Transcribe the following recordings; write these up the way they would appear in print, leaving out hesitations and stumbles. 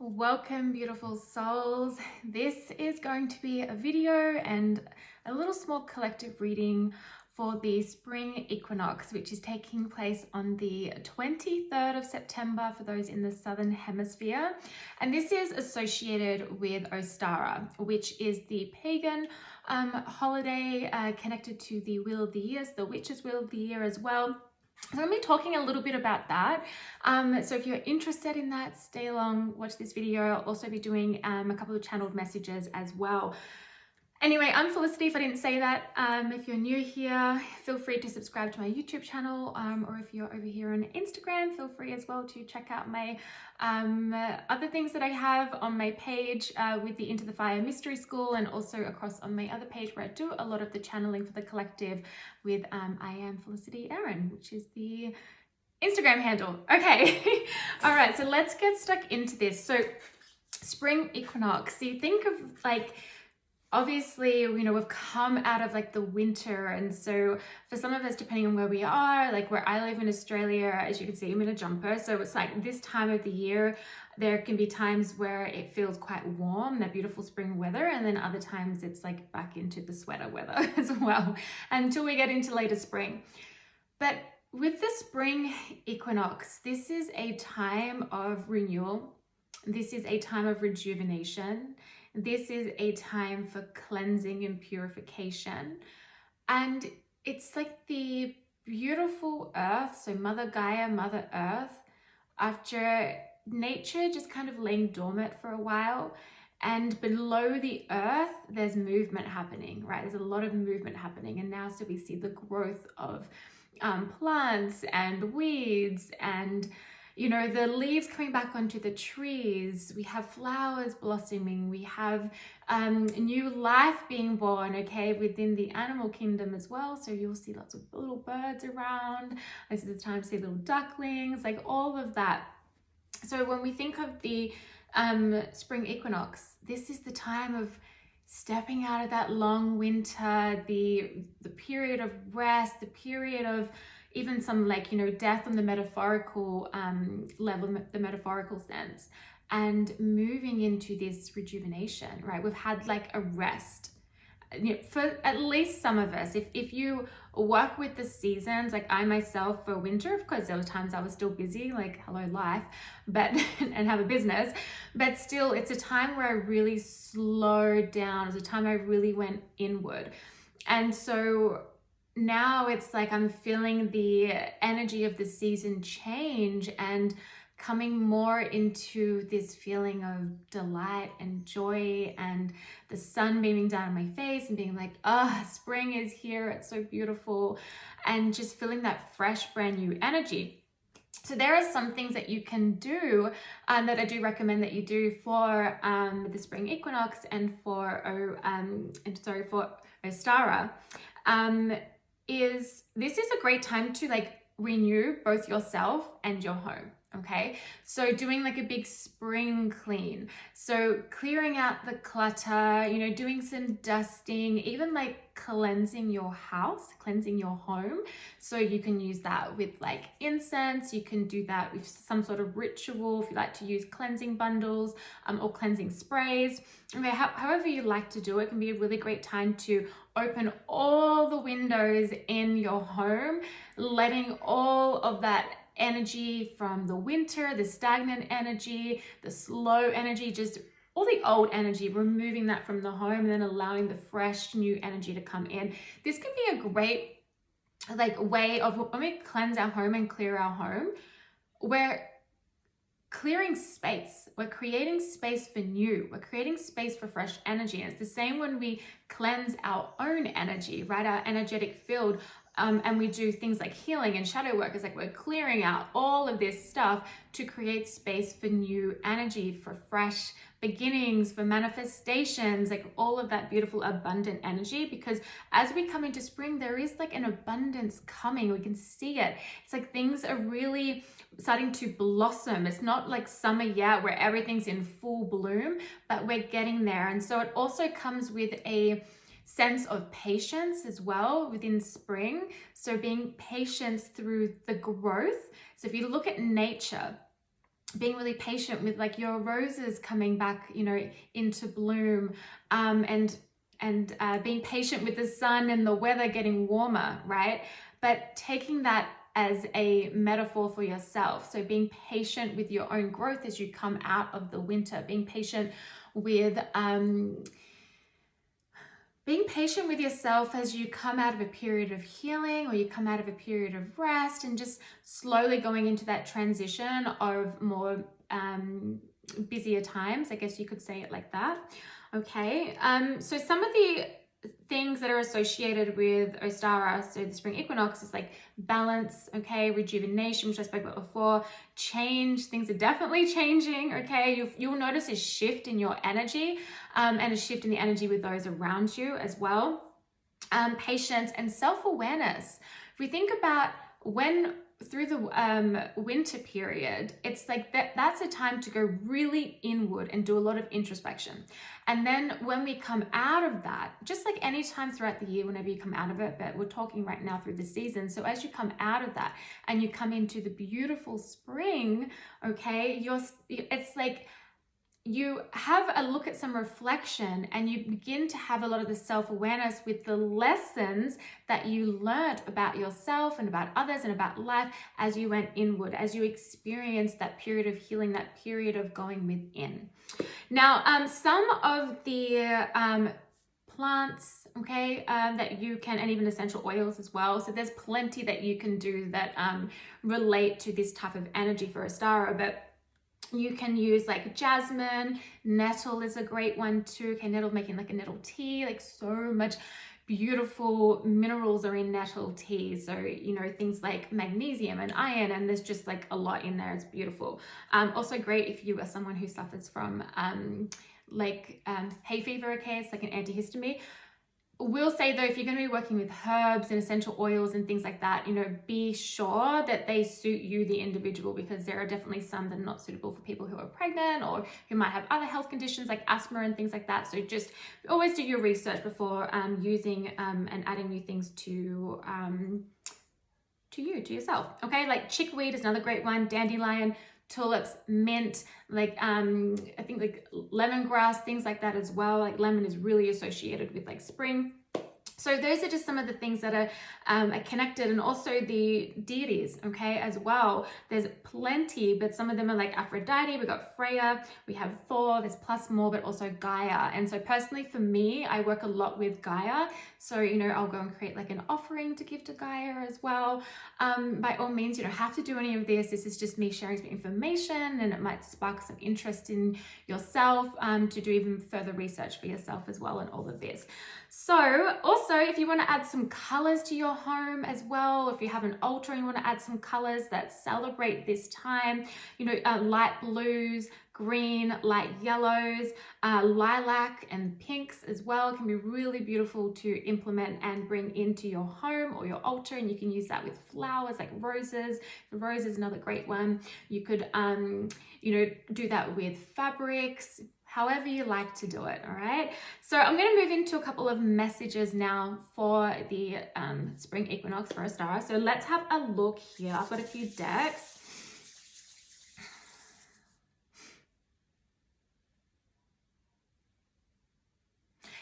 Welcome, beautiful souls. This is going to be a video and a little small collective reading for the spring equinox, which is taking place on the 23rd of September for those in the southern hemisphere. And this is associated with Ostara, which is the pagan holiday connected to the wheel of the year, the witch's wheel of the year as well. So I'm going to be talking a little bit about that. So if you're interested in that, stay along, watch this video. I'll also be doing a couple of channeled messages as well. Anyway, I'm Felicity, if I didn't say that. If you're new here, feel free to subscribe to my YouTube channel, or if you're over here on Instagram, feel free as well to check out my other things that I have on my page with the Into the Fire Mystery School, and also across on my other page where I do a lot of the channeling for the collective with I Am Felicity Erin, which is the Instagram handle. Okay, all right, so let's get stuck into this. So spring equinox, so you think of like, obviously, you know, we've come out of like the winter, and so for some of us, depending on where we are, like where I live in Australia, as you can see, I'm in a jumper, so it's like this time of the year there can be times where it feels quite warm, that beautiful spring weather, and then other times it's like back into the sweater weather as well, until we get into later spring. But with the spring equinox, this is a time of renewal. This is a time of rejuvenation. This is a time for cleansing and purification. And it's like the beautiful earth, so Mother Gaia, Mother Earth, after nature just kind of laying dormant for a while. And below the earth, there's movement happening, right? There's a lot of movement happening. And now, so we see the growth of plants and weeds, and you know, the leaves coming back onto the trees. We have flowers blossoming. We have new life being born, okay, within the animal kingdom as well. So you'll see lots of little birds around. This is the time to see little ducklings, like all of that. So when we think of the spring equinox, this is the time of stepping out of that long winter, the period of rest, the period of even some, like, you know, death on the metaphorical level, the metaphorical sense, and moving into this rejuvenation, right? We've had like a rest, you know, for at least some of us. If you work with the seasons, like I myself for winter, of course there were times I was still busy, like hello life, but and have a business, but still it's a time where I really slowed down. It's a time I really went inward. And so now it's like I'm feeling the energy of the season change and coming more into this feeling of delight and joy, and the sun beaming down on my face and being like, oh, spring is here, it's so beautiful, and just feeling that fresh, brand new energy. So there are some things that you can do that I do recommend that you do for the spring equinox and for Ostara. This is a great time to like renew both yourself and your home. Okay, so doing like a big spring clean, so clearing out the clutter, you know, doing some dusting, even like cleansing your house, cleansing your home. So you can use that with like incense, you can do that with some sort of ritual if you like to use cleansing bundles or cleansing sprays. Okay, however you like to do it, can be a really great time to open all the windows in your home, letting all of that energy from the winter, the stagnant energy, the slow energy, just all the old energy, removing that from the home and then allowing the fresh new energy to come in. This can be a great like way of, when we cleanse our home and clear our home, we're clearing space, we're creating space for new, we're creating space for fresh energy. And it's the same when we cleanse our own energy, right? Our energetic field. And we do things like healing and shadow work. It's like we're clearing out all of this stuff to create space for new energy, for fresh beginnings, for manifestations, like all of that beautiful abundant energy. Because as we come into spring, there is like an abundance coming. We can see it. It's like things are really starting to blossom. It's not like summer yet where everything's in full bloom, but we're getting there. And so it also comes with a sense of patience as well within spring. So being patient through the growth. So if you look at nature, being really patient with like your roses coming back, you know, into bloom, and being patient with the sun and the weather getting warmer, right? But taking that as a metaphor for yourself. So being patient with your own growth as you come out of the winter, being patient with yourself as you come out of a period of healing, or you come out of a period of rest, and just slowly going into that transition of more busier times, I guess you could say it like that. Okay, so some of the things that are associated with Ostara, so the spring equinox, is like balance, okay, rejuvenation, which I spoke about before, change. Things are definitely changing, okay? You'll notice a shift in your energy, and a shift in the energy with those around you as well. Patience and self-awareness. If we think about when through the winter period, it's like that's a time to go really inward and do a lot of introspection. And then when we come out of that, just like any time throughout the year, whenever you come out of it, but we're talking right now through the season. So as you come out of that and you come into the beautiful spring, okay, it's like you have a look at some reflection, and you begin to have a lot of the self-awareness with the lessons that you learned about yourself and about others and about life as you went inward, as you experienced that period of healing, that period of going within. Now, some of the plants, okay, that you can, and even essential oils as well. So there's plenty that you can do that relate to this type of energy for Ostara, but you can use like jasmine, nettle is a great one too. Okay, nettle, making like a nettle tea, like so much beautiful minerals are in nettle tea. So, you know, things like magnesium and iron, and there's just like a lot in there. It's beautiful. Also great if you are someone who suffers from hay fever, okay, it's like an antihistamine. We'll say though, if you're going to be working with herbs and essential oils and things like that, you know, be sure that they suit you, the individual, because there are definitely some that are not suitable for people who are pregnant or who might have other health conditions like asthma and things like that. So just always do your research before using and adding new things to yourself. Okay, like chickweed is another great one, dandelion, tulips, mint, like I think like lemongrass, things like that as well. Like lemon is really associated with like spring. So those are just some of the things that are connected, and also the deities, okay, as well. There's plenty, but some of them are like Aphrodite, we got Freya, we have Thor, there's plus more, but also Gaia. And so personally for me, I work a lot with Gaia. So, you know, I'll go and create like an offering to give to Gaia as well. By all means, you don't have to do any of this. This is just me sharing some information, and it might spark some interest in yourself to do even further research for yourself as well, and all of this. So also, if you want to add some colors to your home as well, if you have an altar and you want to add some colors that celebrate this time, you know, light blues, green, light yellows, lilac and pinks as well can be really beautiful to implement and bring into your home or your altar. And you can use that with flowers like roses. The rose is another great one. You could, you know, do that with fabrics, however you like to do it. All right, so I'm going to move into a couple of messages now for the spring equinox for Ostara. So let's have a look here. I've got a few decks.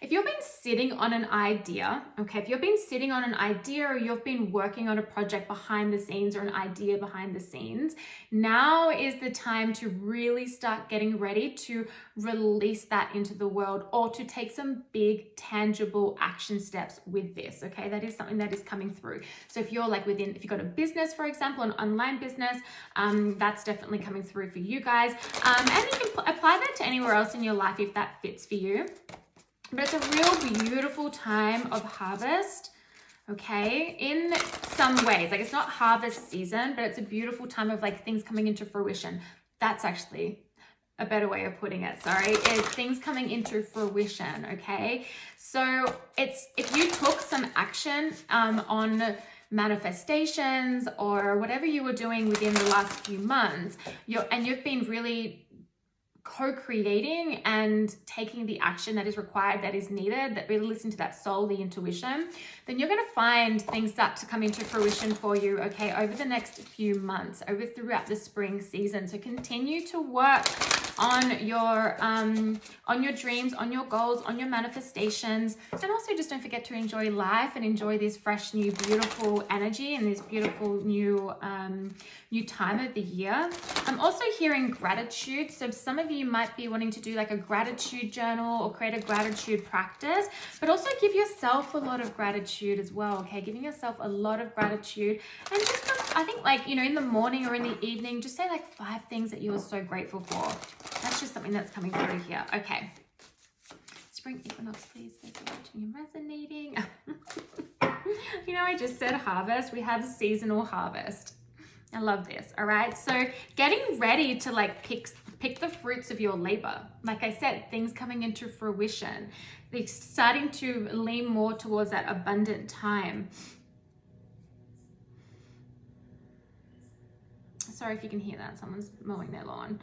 If you've been sitting on an idea, okay, if you've been sitting on an idea, or you've been working on a project behind the scenes, or an idea behind the scenes, now is the time to really start getting ready to release that into the world, or to take some big tangible action steps with this, okay? That is something that is coming through. So if you're like if you've got a business, for example, an online business, that's definitely coming through for you guys. And you can apply that to anywhere else in your life if that fits for you. But it's a real beautiful time of harvest, okay, in some ways. Like, it's not harvest season, but it's a beautiful time of like things coming into fruition. That's actually a better way of putting it, sorry, is things coming into fruition, okay? So it's, if you took some action on manifestations or whatever you were doing within the last few months, you've been really co-creating and taking the action that is required, that is needed, that really listen to that soul, the intuition, then you're going to find things start to come into fruition for you, okay, over the next few months, throughout the spring season. So continue to work on your dreams, on your goals, on your manifestations, and also just don't forget to enjoy life and enjoy this fresh, new, beautiful energy and this beautiful new time of the year. I'm also hearing gratitude. So some of you might be wanting to do like a gratitude journal or create a gratitude practice, but also give yourself a lot of gratitude as well, okay? Giving yourself a lot of gratitude, and just, I think, like, you know, in the morning or in the evening, just say like 5 things that you are so grateful for. That's just something that's coming through here. Okay. Spring equinox, please. Those are watching and resonating. You know, I just said harvest. We have seasonal harvest. I love this. All right. So getting ready to like pick the fruits of your labor. Like I said, things coming into fruition. They're starting to lean more towards that abundant time. Sorry if you can hear that. Someone's mowing their lawn.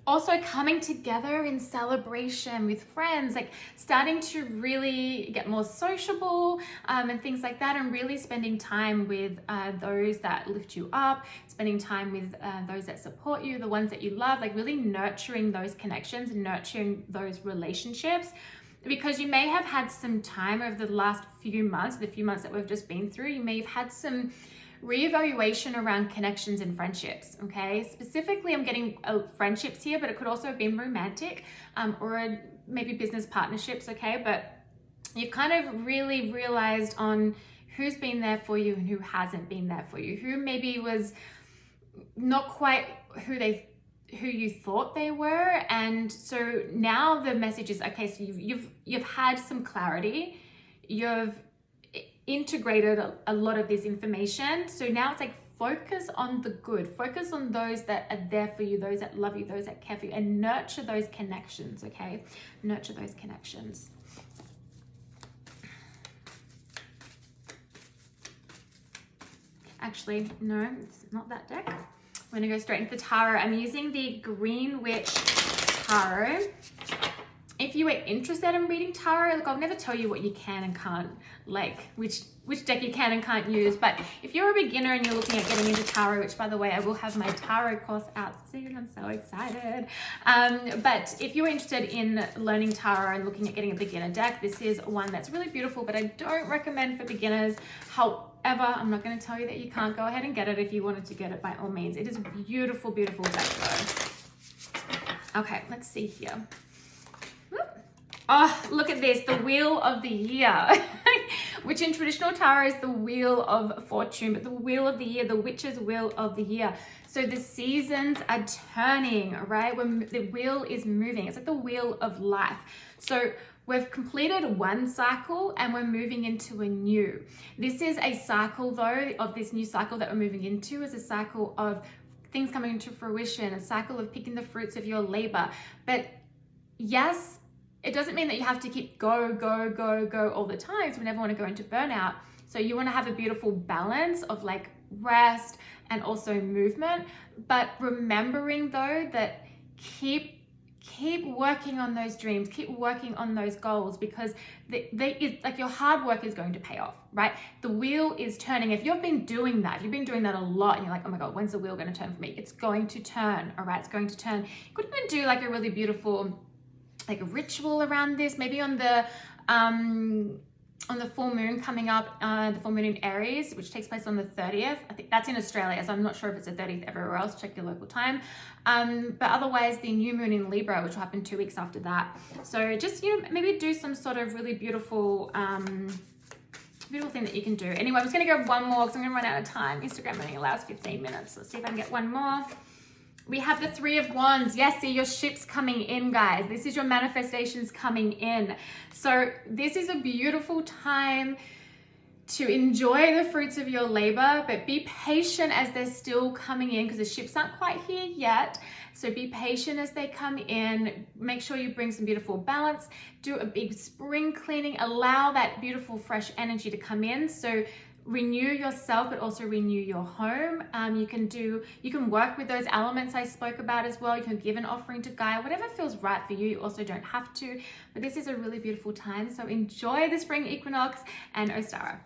Also coming together in celebration with friends, like starting to really get more sociable and things like that, and really spending time with those that lift you up, spending time with those that support you, the ones that you love, like really nurturing those connections and nurturing those relationships. Because you may have had some time over the last few months, the few months that we've just been through, you may have had some reevaluation around connections and friendships, okay? Specifically, I'm getting friendships here, but it could also have been romantic or maybe business partnerships, okay? But you've kind of really realized on who's been there for you and who hasn't been there for you, who maybe was not quite who you thought they were. And so now the message is, okay, so you've had some clarity, you've integrated a lot of this information. So now it's like focus on the good, focus on those that are there for you, those that love you, those that care for you, and nurture those connections, okay? Nurture those connections. Actually, no, it's not that deck. I'm gonna go straight into the tarot. I'm using the Green Witch Tarot. If you are interested in reading tarot, look, I'll never tell you what you can and can't, like which deck you can and can't use. But if you're a beginner and you're looking at getting into tarot, which by the way, I will have my tarot course out soon. I'm so excited. But if you're interested in learning tarot and looking at getting a beginner deck, this is one that's really beautiful, but I don't recommend for beginners. However, I'm not going to tell you that you can't go ahead and get it if you wanted to get it by all means. It is a beautiful, beautiful deck though. Okay, let's see here. Oh, look at this, the Wheel of the Year, which in traditional tarot is the Wheel of Fortune, but the Wheel of the Year, the Witch's Wheel of the Year. So the seasons are turning, right? When the wheel is moving, it's like the wheel of life. So we've completed one cycle and we're moving into a new. This is a cycle though, of this new cycle that we're moving into is a cycle of things coming into fruition, a cycle of picking the fruits of your labor. But yes, it doesn't mean that you have to keep go all the time. So we never want to go into burnout. So you want to have a beautiful balance of like rest and also movement. But remembering though that keep working on those dreams, keep working on those goals, because like your hard work is going to pay off, right? The wheel is turning. If you've been doing that, a lot and you're like, oh my God, when's the wheel going to turn for me? It's going to turn, all right? It's going to turn. You could even do like a really beautiful like a ritual around this, maybe on the full moon coming up, the full moon in Aries, which takes place on the 30th. I think that's in Australia, so I'm not sure if it's the 30th everywhere else. Check your local time. But otherwise, the new moon in Libra, which will happen 2 weeks after that. So just, you know, maybe do some sort of really beautiful beautiful thing that you can do. Anyway, I'm just gonna grab one more because I'm gonna run out of time. Instagram only allows 15 minutes. Let's see if I can get one more. We have the 3 of Wands. Yes, see your ship's coming in, guys. This is your manifestations coming in. So this is a beautiful time to enjoy the fruits of your labor, but be patient as they're still coming in because the ships aren't quite here yet. So be patient as they come in. Make sure you bring some beautiful balance. Do a big spring cleaning. Allow that beautiful fresh energy to come in. So renew yourself, but also renew your home. You can work with those elements I spoke about as well. You can give an offering to Gaia, whatever feels right for you. You also don't have to, but this is a really beautiful time. So enjoy the spring equinox and Ostara.